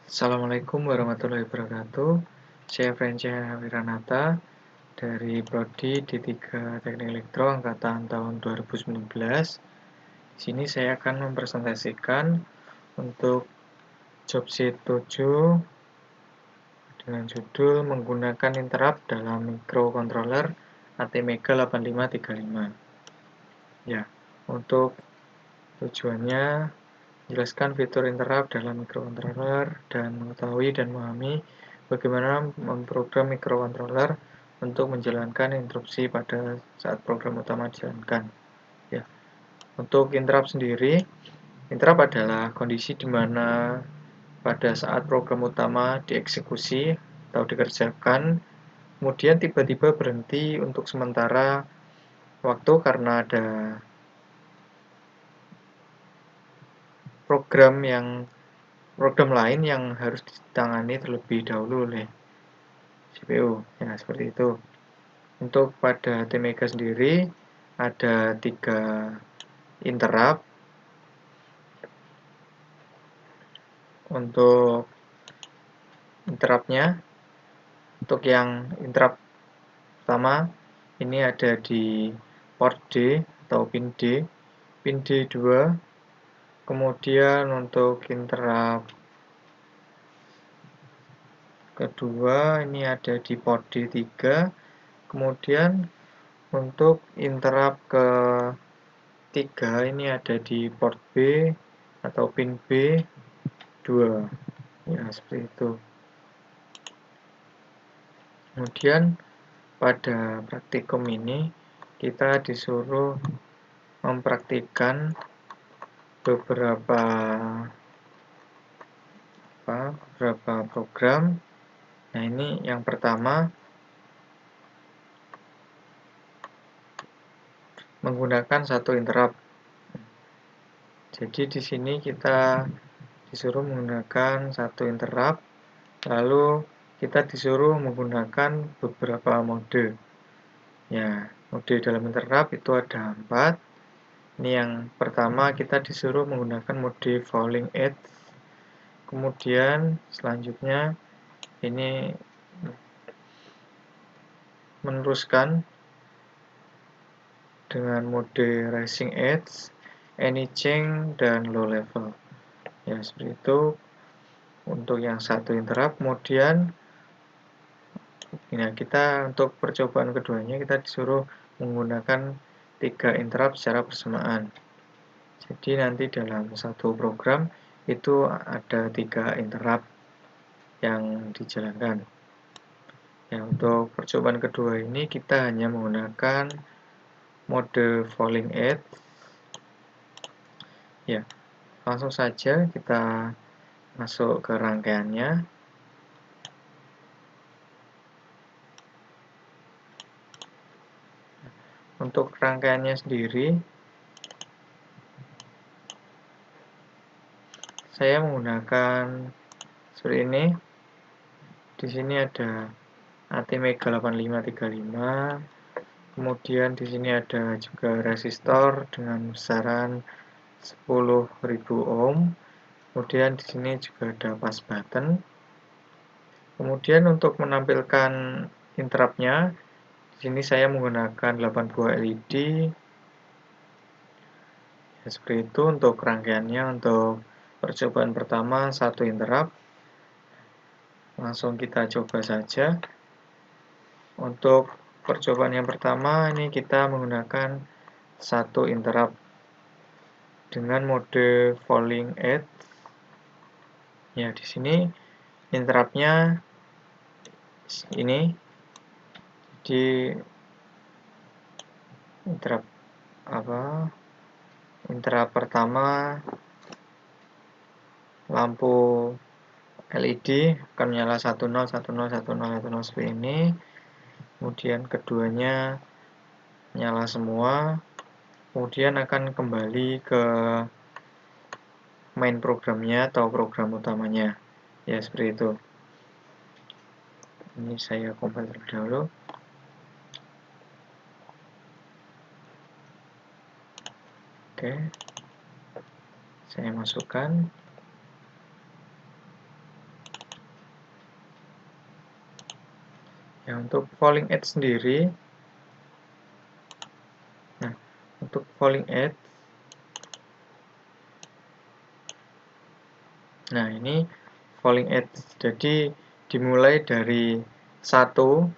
Assalamualaikum warahmatullahi wabarakatuh. Saya Frencha Wiranata dari Prodi D3 Teknik Elektro angkatan tahun 2019. Di sini saya akan mempresentasikan untuk job sheet 7 dengan judul menggunakan interrupt dalam microcontroller ATmega 8535. Ya, untuk tujuannya jelaskan fitur interrupt dalam microcontroller dan mengetahui dan memahami bagaimana memprogram microcontroller untuk menjalankan interupsi pada saat program utama dijalankan. Ya, untuk interrupt sendiri, interrupt adalah kondisi di mana pada saat program utama dieksekusi atau dikerjakan, kemudian tiba-tiba berhenti untuk sementara waktu karena ada program lain yang harus ditangani terlebih dahulu oleh CPU. Ya, seperti itu. Untuk pada ATmega sendiri ada 3 interrupt. Untuk interruptnya, untuk yang interrupt pertama ini ada di port D atau pin D, pin D2. Kemudian untuk interrupt kedua ini ada di port D3. Kemudian untuk interrupt ketiga ini ada di port B atau pin B2. Ya, seperti itu. Kemudian pada praktikum ini kita disuruh mempraktikkan beberapa program. Nah, ini yang pertama menggunakan satu interrupt. Jadi di sini kita disuruh menggunakan satu interrupt, lalu kita disuruh menggunakan beberapa mode. Ya, mode dalam interrupt itu ada 4. Ini yang pertama kita disuruh menggunakan mode falling edge. Kemudian selanjutnya ini meneruskan dengan mode rising edge, anything, dan low level. Ya, seperti itu untuk yang satu interrupt. Kemudian kita untuk percobaan keduanya kita disuruh menggunakan 3 interrupt secara bersamaan. Jadi nanti dalam satu program itu ada 3 interrupt yang dijalankan. Ya, untuk percobaan kedua ini kita hanya menggunakan mode falling edge. Ya, langsung saja kita masuk ke rangkaiannya. Untuk rangkaiannya sendiri, saya menggunakan seperti ini. Di sini ada ATmega 8535. Kemudian di sini ada juga resistor dengan besaran 10.000 ohm. Kemudian di sini juga ada pas button. Kemudian untuk menampilkan interrupt-nya, di sini saya menggunakan 8 buah LED. Ya, seperti itu untuk rangkaiannya. Untuk percobaan pertama satu interrupt. Langsung kita coba saja. Untuk percobaan yang pertama ini kita menggunakan satu interrupt dengan mode falling edge. Ya, di sini interrupt-nya ini. Jadi interrupt pertama lampu LED akan menyala 10 10 10 10 seperti ini. Kemudian keduanya nyala semua. Kemudian akan kembali ke main programnya atau program utamanya. Ya, seperti itu. Ini saya compile terlebih dahulu. Oke. Saya masukkan. Ya, untuk falling edge sendiri, nah, untuk falling edge, nah ini falling edge, jadi dimulai dari 1,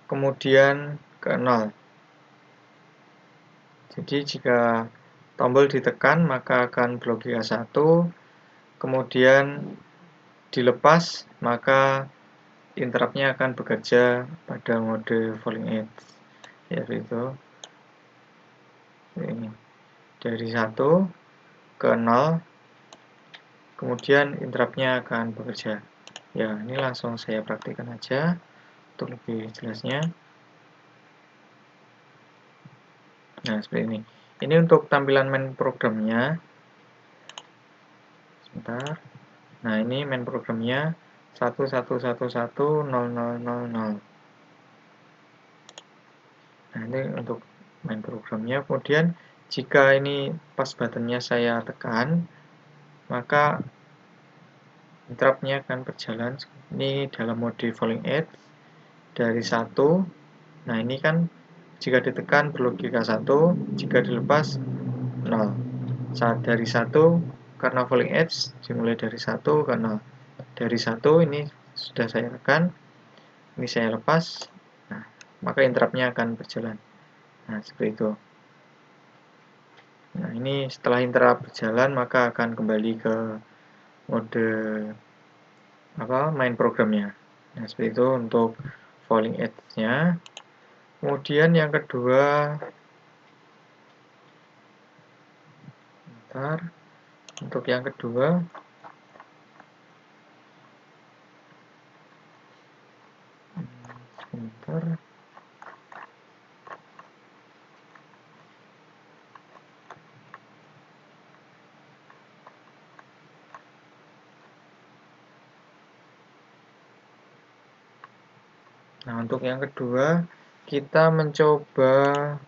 kemudian ke 0. Jadi jika tombol ditekan maka akan blok jika 1, kemudian dilepas maka interruptnya akan bekerja pada mode falling edge, yaitu ini dari 1 ke 0, kemudian interruptnya akan bekerja. Ya, ini langsung saya praktikkan aja untuk lebih jelasnya. Nah, seperti ini. Ini untuk tampilan main programnya. Sebentar. Nah, ini main programnya 11110000. Nah, ini untuk main programnya. Kemudian jika ini pas buttonnya saya tekan, maka interruptnya akan berjalan. Ini dalam mode falling edge dari 1. Nah, ini kan jika ditekan berlogika 1, jika dilepas 0. Saat dari 1 karena falling edge dimulai dari 1 ke 0. Dari 1 ini sudah saya tekan, ini saya lepas, nah, maka interruptnya akan berjalan. Nah, seperti itu. Nah, ini setelah interrupt berjalan maka akan kembali ke mode main programnya. Nah, seperti itu untuk falling edge-nya. Kemudian yang kedua, bentar, untuk yang kedua, sebentar. Nah, untuk yang kedua, kita mencoba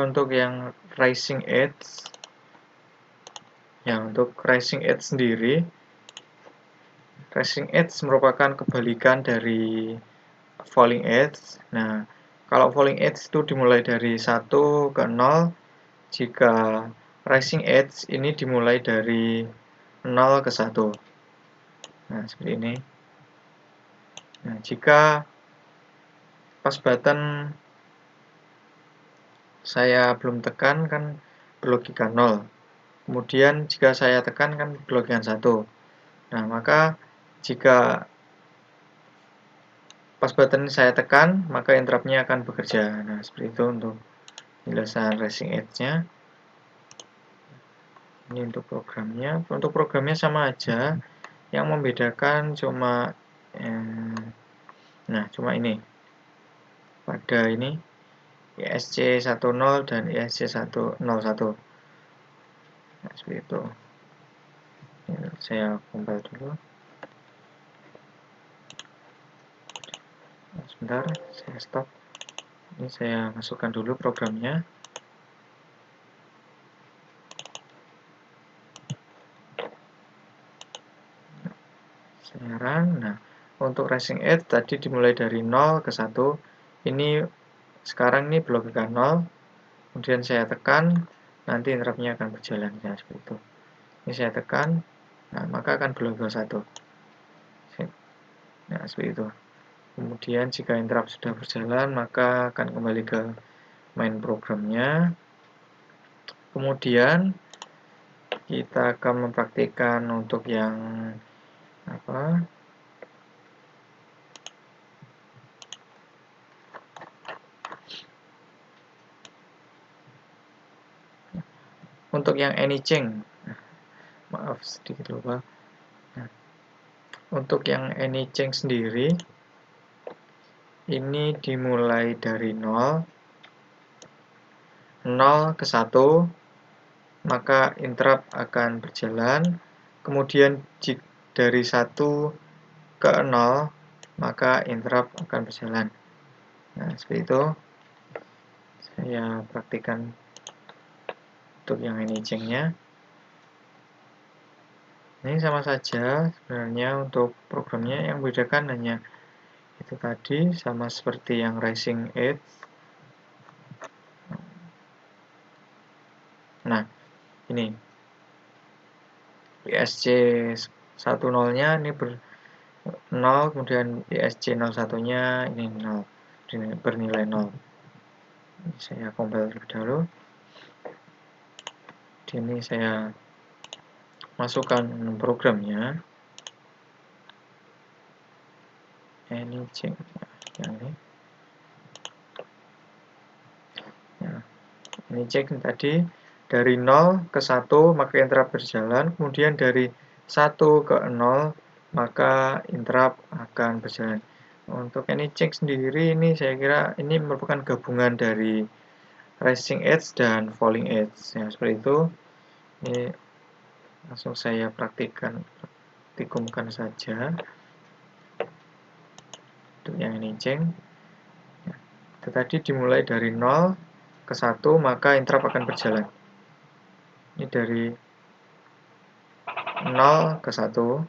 untuk yang rising edge. Ya, untuk rising edge sendiri, rising edge merupakan kebalikan dari falling edge. Nah, kalau falling edge itu dimulai dari 1 ke 0, jika rising edge ini dimulai dari 0 ke 1. Nah, seperti ini. Nah, jika pas button saya belum tekan kan berlogika 0. Kemudian jika saya tekan kan berlogika 1. Nah, maka jika pas button saya tekan, maka interruptnya akan bekerja. Nah, seperti itu untuk penjelasan rising edge-nya. Ini untuk programnya. Untuk programnya sama aja. Yang membedakan cuma cuma ini. Pada ini ESC10 dan ESC101. Nah, seperti itu. Ini saya compile dulu. Nah, sebentar, saya stop. Ini saya masukkan dulu programnya. Sekarang, nah, untuk rising edge tadi dimulai dari 0 ke 1. Ini sekarang ini blokika 0. Kemudian saya tekan, nanti interruptnya akan berjalan. Ya, seperti itu. Ini saya tekan, nah, maka akan blokika 1. Nah, seperti itu. Kemudian jika interrupt sudah berjalan, maka akan kembali ke main programnya. Kemudian kita akan mempraktikkan untuk yang untuk yang anything. Maaf sedikit lupa. Nah, untuk yang anything sendiri ini dimulai dari 0 ke 1, maka interrupt akan berjalan. Kemudian dari 1 ke 0, maka interrupt akan berjalan. Nah, seperti itu. Saya praktikkan untuk yang anything-nya. Ini sama saja sebenarnya untuk programnya, yang membedakan hanya itu tadi, sama seperti yang Rising Edge. Nah, ini ISC 10-nya ini 0, kemudian ISC 01-nya ini 0, bernilai 0. Saya compile terlebih dahulu. Di ini saya masukkan programnya. Ini cek yang ini. Nah, ini cek tadi dari 0 ke 1 maka interrupt berjalan, kemudian dari 1 ke 0 maka interrupt akan berjalan. Untuk ini cek sendiri, ini saya kira ini merupakan gabungan dari Rising Edge dan Falling Edge. Ya, seperti itu. Ini langsung saya praktikumkan saja. Untuk yang ini cek. Ya, itu tadi dimulai dari 0 ke 1 maka interrupt akan berjalan. Ini dari 0 ke 1.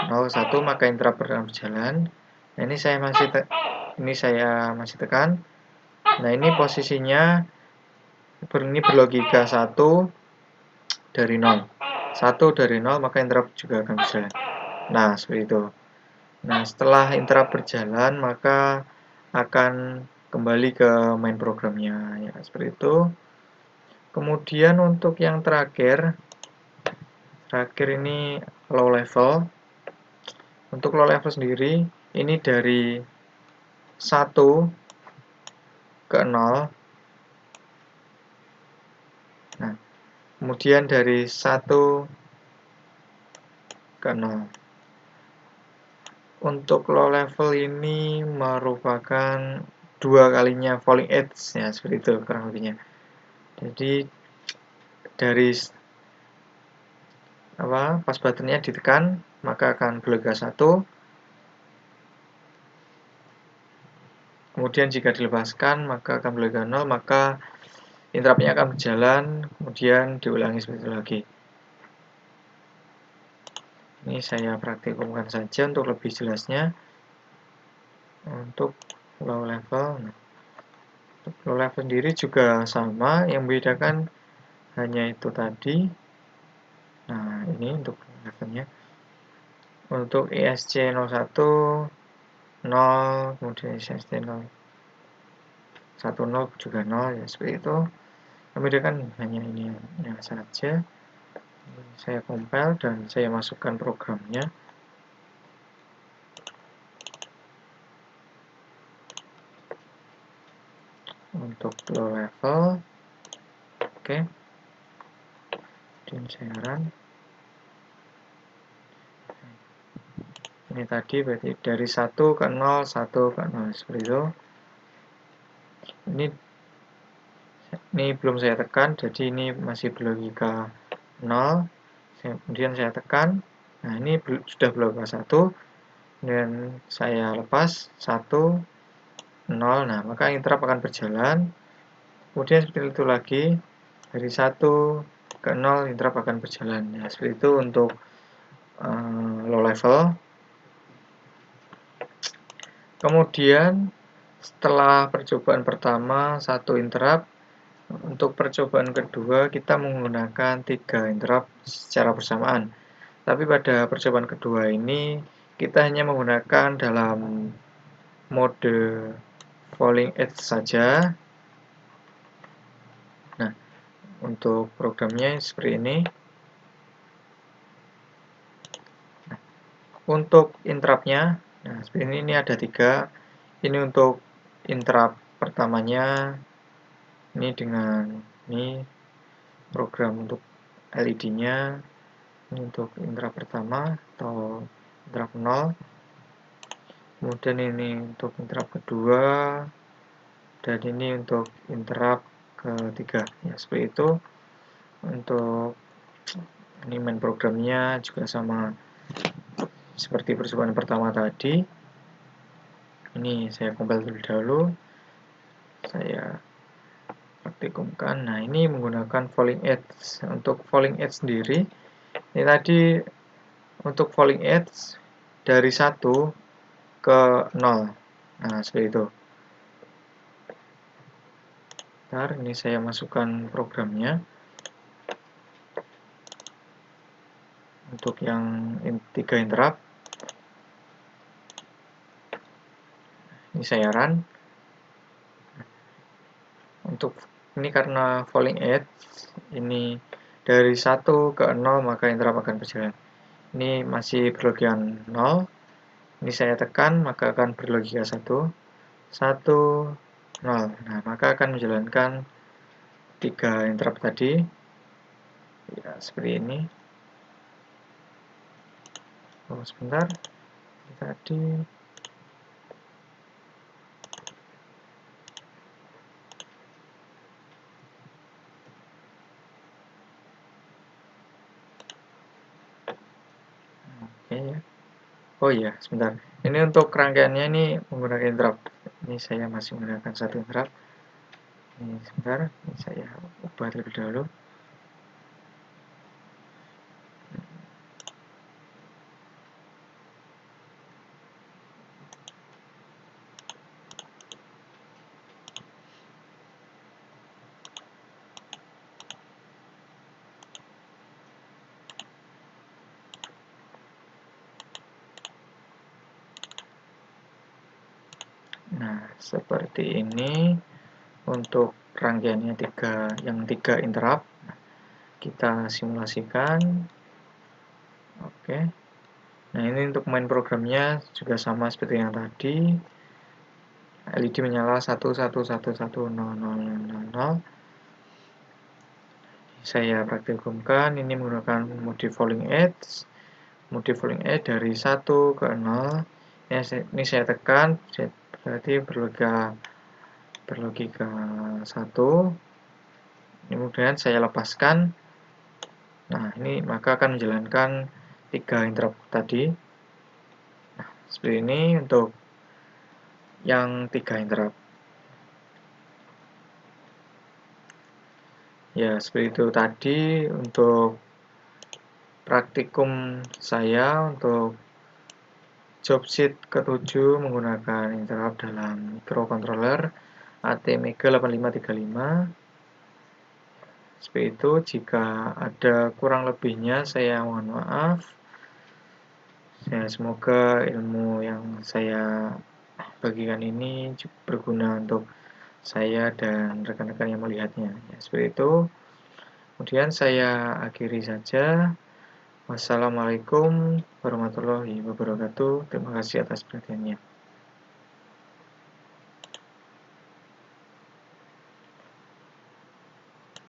0 ke 1 maka interrupt akan berjalan. Nah, ini saya masih tekan. Nah, ini posisinya ini berlogika 1 dari 0. 1 dari 0 maka interrupt juga akan berjalan. Nah, seperti itu. Nah, setelah interrupt berjalan maka akan kembali ke main programnya, ya seperti itu. Kemudian untuk yang terakhir ini low level. Untuk low level sendiri ini dari 1 ke 0. Nah, kemudian dari 1 ke 0. Untuk low level ini merupakan 2 kalinya falling edge, ya seperti itu kurang lebihnya. Jadi dari pas buttonnya ditekan maka akan berlogika 1. Kemudian jika dilepaskan maka akan berlogika 0, maka interruptnya akan berjalan, kemudian diulangi seperti itu lagi. Ini saya praktikumkan saja untuk lebih jelasnya. Untuk low level, untuk low level sendiri juga sama, yang membedakan hanya itu tadi. Nah, ini untuk levelnya. Untuk ISC 01, 0, kemudian ISC 0, 10 juga 0, ya seperti itu. Membedakan hanya ini saja. Saya compile dan saya masukkan programnya. Untuk low level, oke. Dan saya run. Ini tadi berarti dari 1 ke 0, 1 ke 0, seperti itu. Ini belum saya tekan, jadi ini masih berlogika 0. Kemudian saya tekan. Nah, ini sudah berlogika 1. Dan saya lepas 1, 0. Nah, maka interrupt akan berjalan. Kemudian seperti itu lagi. Dari 1 ke 0 interrupt akan berjalan. Nah, seperti itu untuk low level. Kemudian setelah percobaan pertama 1 interrupt, untuk percobaan kedua kita menggunakan 3 interrupt secara bersamaan. Tapi pada percobaan kedua ini kita hanya menggunakan dalam mode falling edge saja. Nah, untuk programnya seperti ini. Nah, untuk interruptnya, nah seperti ini ada 3. Ini untuk interrupt pertamanya. Ini dengan ini program untuk LED-nya. Ini untuk interrupt pertama atau interrupt 0. Kemudian ini untuk interrupt kedua, dan ini untuk interrupt ketiga. Ya, seperti itu. Untuk ini main programnya juga sama seperti percobaan pertama tadi. Ini saya compile terlebih dahulu. Saya praktikumkan. Nah, ini menggunakan falling edge. Untuk falling edge sendiri, ini tadi untuk falling edge dari 1 ke 0. Nah, seperti itu. Bentar, ini saya masukkan programnya. Untuk yang 3 interrupt, ini saya run. Untuk ini karena falling edge, ini dari 1 ke 0 maka interrupt akan berjalan. Ini masih berlogika 0. Ini saya tekan maka akan berlogika 1, 1, 0. Nah, maka akan menjalankan 3 interrupt tadi. Ya, seperti ini. Oh, sebentar. Tadi oke ya. Oh iya, sebentar. Ini untuk rangkaiannya ini menggunakan interrupt. Ini saya masih menggunakan 1 interrupt. Ini sebentar, ini saya ubah terlebih dahulu. Nah, seperti ini untuk rangkaiannya yang 3 interrupt. Kita simulasikan. Oke. Nah, ini untuk main programnya juga sama seperti yang tadi. LED menyala 1, 1, 1, 1, 0, 0, 0, 0. Saya praktikumkan ini menggunakan mode falling edge. Mode falling edge dari 1 ke 0. Ini saya tekan, berarti berlogika 1. Kemudian saya lepaskan. Nah, ini maka akan menjalankan 3 interrupt tadi. Nah, seperti ini untuk yang 3 interrupt. Ya, seperti itu tadi untuk praktikum saya untuk job sheet ke-7 menggunakan interrupt dalam microcontroller ATmega 8535. Seperti itu, jika ada kurang lebihnya saya mohon maaf. Ya, semoga ilmu yang saya bagikan ini berguna untuk saya dan rekan-rekan yang melihatnya. Ya, seperti itu. Kemudian saya akhiri saja. Wassalamualaikum warahmatullahi wabarakatuh. Terima kasih atas perhatiannya.